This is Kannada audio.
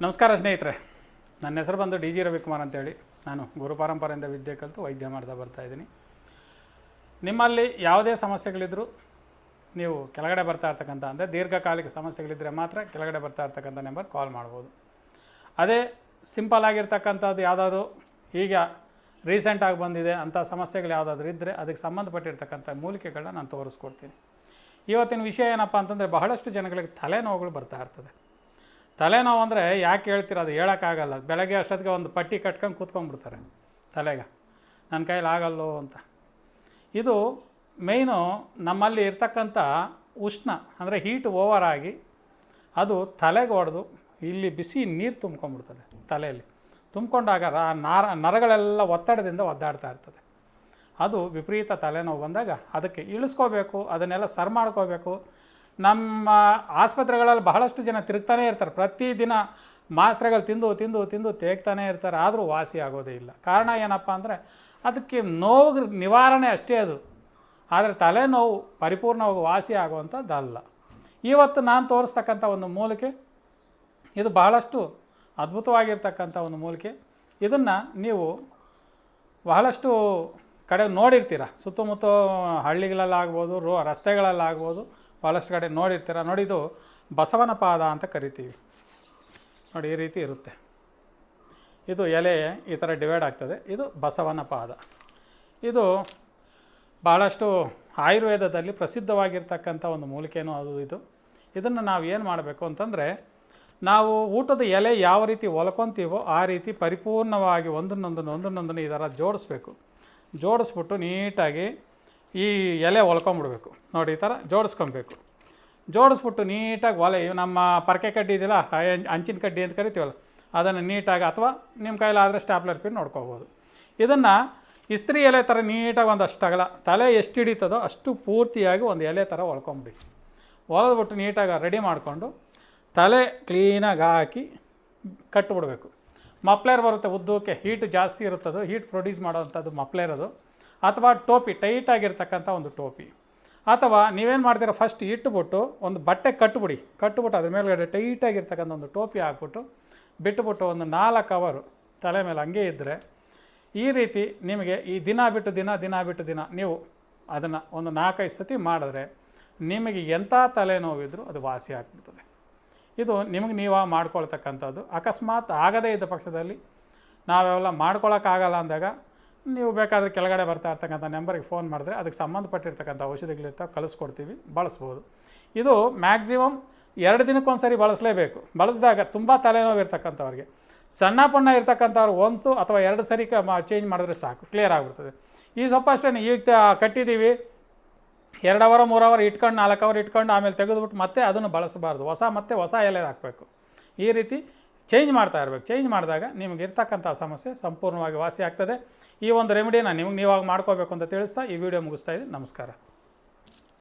ನಮಸ್ಕಾರ ಸ್ನೇಹಿತರೆ, ನನ್ನ ಹೆಸರು ಬಂದು ಡಿ ಜಿ ರವಿಕುಮಾರ್ ಅಂತೇಳಿ. ನಾನು ಗುರು ಪರಂಪರೆಯಿಂದ ವಿದ್ಯೆ ಕಲಿತು ವೈದ್ಯ ಮಾಡ್ತಾ ಬರ್ತಾಯಿದ್ದೀನಿ. ನಿಮ್ಮಲ್ಲಿ ಯಾವುದೇ ಸಮಸ್ಯೆಗಳಿದ್ದರೂ ನೀವು ಕೆಳಗಡೆ ಬರ್ತಾ ಇರ್ತಕ್ಕಂಥ ಅಂದರೆ ದೀರ್ಘಕಾಲಿಕ ಸಮಸ್ಯೆಗಳಿದ್ದರೆ ಮಾತ್ರ ಕೆಳಗಡೆ ಬರ್ತಾ ಇರ್ತಕ್ಕಂಥ ನಂಬರ್ ಕಾಲ್ ಮಾಡ್ಬೋದು. ಅದೇ ಸಿಂಪಲ್ ಆಗಿರ್ತಕ್ಕಂಥದ್ದು ಯಾವುದಾದ್ರು ಈಗ ರೀಸೆಂಟಾಗಿ ಬಂದಿದೆ ಅಂಥ ಸಮಸ್ಯೆಗಳು ಯಾವುದಾದ್ರೂ ಇದ್ದರೆ ಅದಕ್ಕೆ ಸಂಬಂಧಪಟ್ಟಿರ್ತಕ್ಕಂಥ ಮೂಲಿಕೆಗಳನ್ನ ನಾನು ತೋರಿಸ್ಕೊಡ್ತೀನಿ. ಇವತ್ತಿನ ವಿಷಯ ಏನಪ್ಪ ಅಂತಂದರೆ, ಬಹಳಷ್ಟು ಜನಗಳಿಗೆ ತಲೆನೋವುಗಳು ಬರ್ತಾ ಇರ್ತದೆ. ತಲೆನೋವು ಅಂದರೆ ಯಾಕೆ ಹೇಳ್ತೀರ, ಅದು ಹೇಳೋಕ್ಕಾಗಲ್ಲ. ಬೆಳಗ್ಗೆ ಅಷ್ಟೊತ್ತಿಗೆ ಒಂದು ಪಟ್ಟಿ ಕಟ್ಕೊಂಡು ಕೂತ್ಕೊಂಡ್ಬಿಡ್ತಾರೆ ತಲೆಗೆ, ನನ್ನ ಕೈಲಿ ಆಗಲ್ಲೋ ಅಂತ. ಇದು ಮೇಯ್ನು ನಮ್ಮಲ್ಲಿ ಇರ್ತಕ್ಕಂಥ ಉಷ್ಣ ಅಂದರೆ ಹೀಟ್ ಓವರ್ ಆಗಿ ಅದು ತಲೆಗೆ ಹೊಡೆದು ಇಲ್ಲಿ ಬಿಸಿ ನೀರು ತುಂಬ್ಕೊಂಡ್ಬಿಡ್ತದೆ. ತಲೆಯಲ್ಲಿ ತುಂಬ್ಕೊಂಡಾಗ ನರಗಳೆಲ್ಲ ಒತ್ತಡದಿಂದ ಒದ್ದಾಡ್ತಾ ಇರ್ತದೆ. ಅದು ವಿಪರೀತ ತಲೆನೋವು ಬಂದಾಗ ಅದಕ್ಕೆ ಇಳಿಸ್ಕೋಬೇಕು, ಅದನ್ನೆಲ್ಲ ಸರಿ ಮಾಡ್ಕೋಬೇಕು. ನಮ್ಮ ಆಸ್ಪತ್ರೆಗಳಲ್ಲಿ ಬಹಳಷ್ಟು ಜನ ತಿರುಗ್ತಾನೇ ಇರ್ತಾರೆ. ಪ್ರತಿದಿನ ಮಾತ್ರೆಗಳು ತಿಂದು ತಿಂದು ತಿಂದು ತೇಗ್ತಾನೇ ಇರ್ತಾರೆ, ಆದರೂ ವಾಸಿ ಆಗೋದೇ ಇಲ್ಲ. ಕಾರಣ ಏನಪ್ಪ ಅಂದರೆ ಅದಕ್ಕೆ ನೋವು ನಿವಾರಣೆ ಅಷ್ಟೇ ಅದು, ಆದರೆ ತಲೆನೋವು ಪರಿಪೂರ್ಣವಾಗಿ ವಾಸಿ ಆಗುವಂಥದ್ದಲ್ಲ. ಇವತ್ತು ನಾನು ತೋರಿಸ್ತಕ್ಕಂಥ ಒಂದು ಮೂಲಿಕೆ ಇದು ಬಹಳಷ್ಟು ಅದ್ಭುತವಾಗಿರ್ತಕ್ಕಂಥ ಒಂದು ಮೂಲಿಕೆ. ಇದನ್ನು ನೀವು ಬಹಳಷ್ಟು ಕಡೆ ನೋಡಿರ್ತೀರ, ಸುತ್ತಮುತ್ತ ಹಳ್ಳಿಗಳಲ್ಲಾಗ್ಬೋದು, ರಸ್ತೆಗಳಲ್ಲಾಗ್ಬೋದು, ಭಾಳಷ್ಟು ಕಡೆ ನೋಡಿರ್ತೀರ. ನೋಡಿ, ಇದು ಬಸವನ ಪಾದ ಅಂತ ಕರಿತೀವಿ. ನೋಡಿ, ಈ ರೀತಿ ಇರುತ್ತೆ. ಇದು ಎಲೆ ಈ ಥರ ಡಿವೈಡ್ ಆಗ್ತದೆ. ಇದು ಬಸವನ ಪಾದ. ಇದು ಭಾಳಷ್ಟು ಆಯುರ್ವೇದದಲ್ಲಿ ಪ್ರಸಿದ್ಧವಾಗಿರ್ತಕ್ಕಂಥ ಒಂದು ಮೂಲಿಕೆನೂ ಅದು. ಇದನ್ನು ನಾವು ಏನು ಮಾಡಬೇಕು ಅಂತಂದರೆ, ನಾವು ಊಟದ ಎಲೆ ಯಾವ ರೀತಿ ಹೊಲ್ಕೊತೀವೋ ಆ ರೀತಿ ಪರಿಪೂರ್ಣವಾಗಿ ಒಂದನ್ನೊಂದನ್ನು ಈ ಥರ ಜೋಡಿಸ್ಬಿಟ್ಟು ನೀಟಾಗಿ ಈ ಎಲೆ ಹೊಲ್ಕೊಂಬಿಡ್ಬೇಕು. ನೋಡಿ, ಈ ಥರ ಜೋಡಿಸ್ಬಿಟ್ಟು ನೀಟಾಗಿ ನಮ್ಮ ಪರಕೆ ಕಡ್ಡಿ ಇದೆಯಲ್ಲ, ಅಂಚಿನ ಕಡ್ಡಿ ಅಂತ ಕರಿತೀವಲ್ಲ, ಅದನ್ನು ನೀಟಾಗಿ, ಅಥವಾ ನಿಮ್ಮ ಕೈಲಾದರೆ ಸ್ಟ್ಯಾಪ್ಲರ್ ಪಿನ್ ನೋಡ್ಕೋಬೋದು. ಇದನ್ನು ಇಸ್ತ್ರಿ ಎಲೆ ಥರ ನೀಟಾಗಿ ಒಂದಷ್ಟು ಅಗಲ ತಲೆ ಎಷ್ಟು ಹಿಡಿತದೋ ಅಷ್ಟು ಪೂರ್ತಿಯಾಗಿ ಒಂದು ಎಲೆ ಥರ ಹೊಲ್ದ್ಬಿಟ್ಟು ನೀಟಾಗಿ ರೆಡಿ ಮಾಡಿಕೊಂಡು ತಲೆ ಕ್ಲೀನಾಗಿ ಹಾಕಿ ಕಟ್ಟಿಬಿಡ್ಬೇಕು. ಮಫ್ಲೇರ್ ಬರುತ್ತೆ ಉದ್ದಕ್ಕೆ, ಹೀಟ್ ಜಾಸ್ತಿ ಇರುತ್ತದು, ಹೀಟ್ ಪ್ರೊಡ್ಯೂಸ್ ಮಾಡೋವಂಥದ್ದು ಮಫ್ಲೇರ್ ಅದು. ಅಥವಾ ಟೋಪಿ, ಟೈಟಾಗಿರ್ತಕ್ಕಂಥ ಒಂದು ಟೋಪಿ. ಅಥವಾ ನೀವೇನು ಮಾಡ್ತೀರ, ಫಸ್ಟ್ ಇಟ್ಬಿಟ್ಟು ಒಂದು ಬಟ್ಟೆ ಕಟ್ಬಿಟ್ಟು ಅದ್ರ ಮೇಲ್ಗಡೆ ಟೈಟಾಗಿರ್ತಕ್ಕಂಥ ಒಂದು ಟೋಪಿ ಹಾಕ್ಬಿಟ್ಟು ಬಿಟ್ಟುಬಿಟ್ಟು ಒಂದು 4 ಅವರ್ ತಲೆ ಮೇಲೆ ಹಂಗೆ ಇದ್ದರೆ, ಈ ರೀತಿ ನಿಮಗೆ ಈ ದಿನ ಬಿಟ್ಟು ದಿನ ನೀವು ಅದನ್ನು ಒಂದು 4-5 ಸತಿ ಮಾಡಿದ್ರೆ ನಿಮಗೆ ಎಂಥ ತಲೆನೋವಿದ್ರೂ ಅದು ವಾಸಿ ಆಗ್ಬಿಡ್ತದೆ. ಇದು ನಿಮಗೆ ನೀವು ಮಾಡ್ಕೊಳ್ತಕ್ಕಂಥದ್ದು. ಅಕಸ್ಮಾತ್ ಆಗದೇ ಇದ್ದ ಪಕ್ಷದಲ್ಲಿ ನಾವೆಲ್ಲ ಮಾಡ್ಕೊಳಕ್ಕಾಗಲ್ಲ ಅಂದಾಗ ನೀವು ಬೇಕಾದರೆ ಕೆಳಗಡೆ ಬರ್ತಾ ಇರ್ತಕ್ಕಂಥ ನಂಬರಿಗೆ ಫೋನ್ ಮಾಡಿದ್ರೆ ಅದಕ್ಕೆ ಸಂಬಂಧಪಟ್ಟಿರ್ತಕ್ಕಂಥ ಔಷಧಿಗಳಿರ್ತಾವೆ, ಕಳಿಸ್ಕೊಡ್ತೀವಿ, ಬಳಸ್ಬೋದು. ಇದು ಮ್ಯಾಕ್ಸಿಮಮ್ 2 ದಿನಕ್ಕೊಂದು ಸರಿ ಬಳಸಲೇಬೇಕು. ಬಳಸಿದಾಗ ತುಂಬ ತಲೆನೋವು ಇರ್ತಕ್ಕಂಥವ್ರಿಗೆ, ಸಣ್ಣ ಪಣ್ಣ ಇರ್ತಕ್ಕಂಥವ್ರು 1 ಅಥವಾ 2 ಸರಿ ಚೇಂಜ್ ಮಾಡಿದ್ರೆ ಸಾಕು, ಕ್ಲಿಯರ್ ಆಗಿಬಿಡ್ತದೆ. ಈ ಸ್ವಲ್ಪ ಅಷ್ಟೇ, ಈಗ ಕಟ್ಟಿದ್ದೀವಿ 2 ಅವರ್ 3 ಅವರ್ ಇಟ್ಕೊಂಡು 4 ಅವರ್ ಇಟ್ಕೊಂಡು ಆಮೇಲೆ ತೆಗೆದುಬಿಟ್ಟು ಮತ್ತೆ ಅದನ್ನು ಬಳಸಬಾರ್ದು. ಹೊಸ ಎಲೆ ಹಾಕಬೇಕು. ಈ ರೀತಿ ಚೇಂಜ್ ಮಾಡ್ತಾ ಇರಬೇಕು. ಚೇಂಜ್ ಮಾಡಿದಾಗ ನಿಮಗೆ ಇರ್ತಕ್ಕಂಥ ಸಮಸ್ಯೆ ಸಂಪೂರ್ಣವಾಗಿ ವಾಸಿ ಆಗ್ತದೆ. ಈ ಒಂದು ರೆಮಿಡಿನ ನೀವಾಗ ಮಾಡ್ಕೋಬೇಕು ಅಂತ ತಿಳಿಸ್ತಾ ಈ ವಿಡಿಯೋ ಮುಗಿಸ್ತಾ ಇದ್ದೀನಿ. ನಮಸ್ಕಾರ.